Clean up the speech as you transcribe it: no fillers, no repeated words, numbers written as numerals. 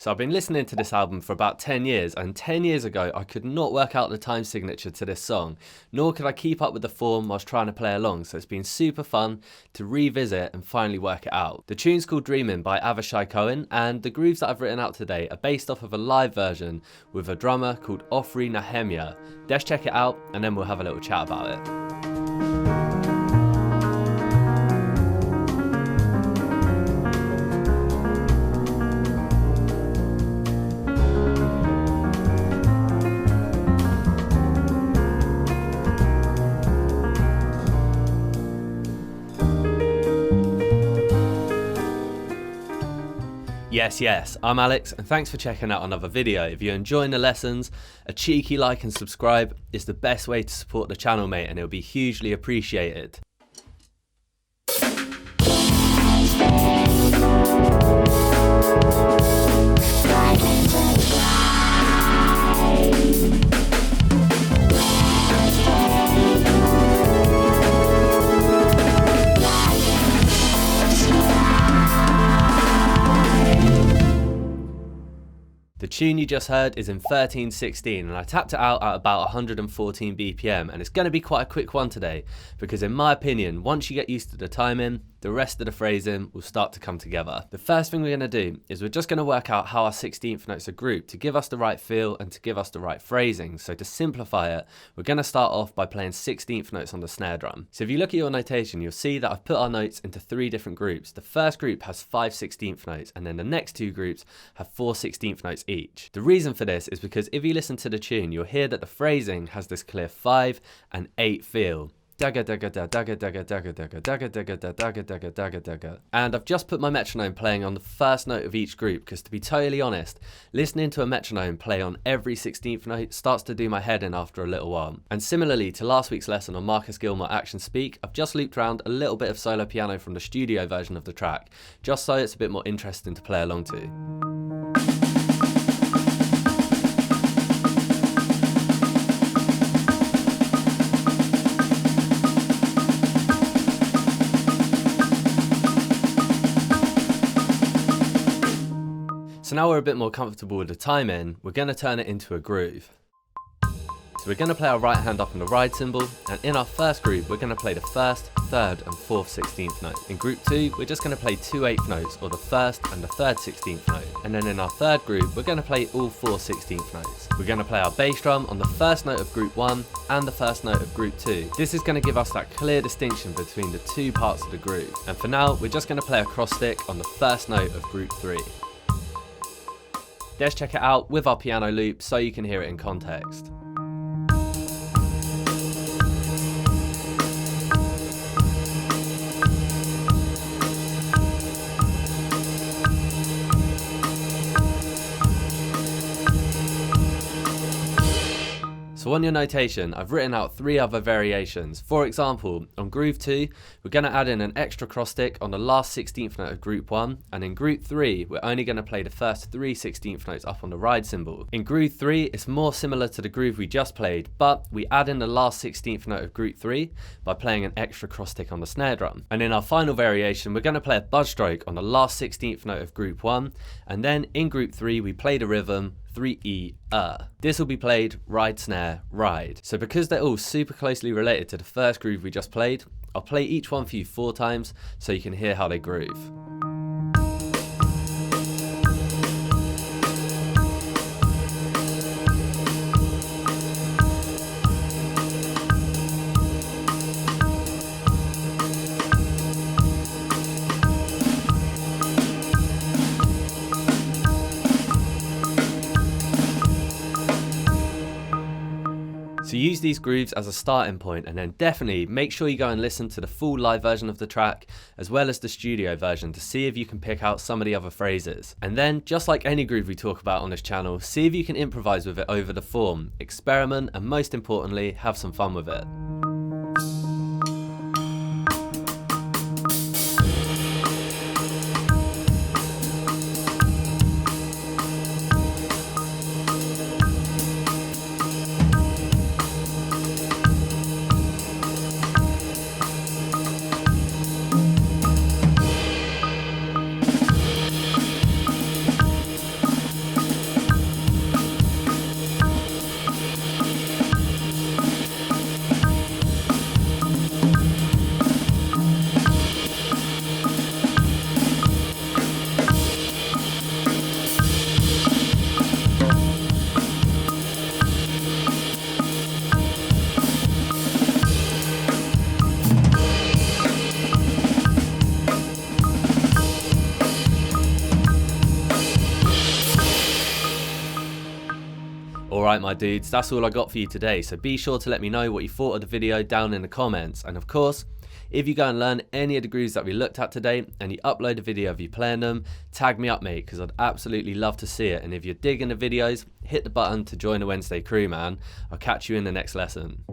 So I've been listening to this album for about 10 years, and 10 years ago I could not work out the time signature to this song, nor could I keep up with the form whilst trying to play along, so it's been super fun to revisit and finally work it out. The tune's called Dreamin' by Avishai Cohen, and the grooves that I've written out today are based off of a live version with a drummer called Ofri Nehemya. Let's check it out and then we'll have a little chat about it. Yes, I'm Alex, and thanks for checking out another video. If you're enjoying the lessons, a cheeky like and subscribe is the best way to support the channel, mate, and it'll be hugely appreciated. The tune you just heard is in 13/16 and I tapped it out at about 114 BPM, and it's going to be quite a quick one today because in my opinion, once you get used to the timing, the rest of the phrasing will start to come together. The first thing we're going to do is we're just going to work out how our 16th notes are grouped to give us the right feel and to give us the right phrasing. So to simplify it, we're going to start off by playing 16th notes on the snare drum. So if you look at your notation, you'll see that I've put our notes into 3 different groups. The first group has 5 16th notes, and then the next 2 groups have 4 16th notes each. The reason for this is because if you listen to the tune, you'll hear that the phrasing has this clear 5 and 8 feel. And I've just put my metronome playing on the first note of each group because, to be totally honest, listening to a metronome play on every 16th note starts to do my head in after a little while. And similarly to last week's lesson on Marcus Gilmore Action Speak, I've just looped around a little bit of solo piano from the studio version of the track, just so it's a bit more interesting to play along to. So now we're a bit more comfortable with the timing, we're going to turn it into a groove. So we're going to play our right hand up on the ride cymbal, and in our first group we're going to play the 1st, 3rd and 4th 16th note. In group 2 we're just going to play 2 8th notes, or the 1st and the 3rd 16th note. And then in our third group we're going to play all 4 16th notes. We're going to play our bass drum on the first note of group 1 and the first note of group 2. This is going to give us that clear distinction between the 2 parts of the groove. And for now we're just going to play a cross stick on the first note of group 3. Let's check it out with our piano loop so you can hear it in context. So on your notation, I've written out 3 other variations. For example, on groove 2, we're going to add in an extra cross stick on the last 16th note of group 1, and in group 3, we're only going to play the first 3 16th notes up on the ride cymbal. In groove 3, it's more similar to the groove we just played, but we add in the last 16th note of group 3 by playing an extra cross stick on the snare drum. And in our final variation, we're going to play a buzz stroke on the last 16th note of group 1, and then in group 3, we play the rhythm 3E. This will be played ride, snare, ride. So because they're all super closely related to the first groove we just played, I'll play each one for you 4 times so you can hear how they groove. So use these grooves as a starting point, and then definitely make sure you go and listen to the full live version of the track as well as the studio version to see if you can pick out some of the other phrases. And then, just like any groove we talk about on this channel, see if you can improvise with it over the form, experiment, and most importantly, have some fun with it. Alright my dudes, that's all I got for you today, so be sure to let me know what you thought of the video down in the comments. And of course, if you go and learn any of the grooves that we looked at today and you upload a video of you playing them, tag me up mate, because I'd absolutely love to see it. And if you're digging the videos, hit the button to join the Wednesday crew, man. I'll catch you in the next lesson.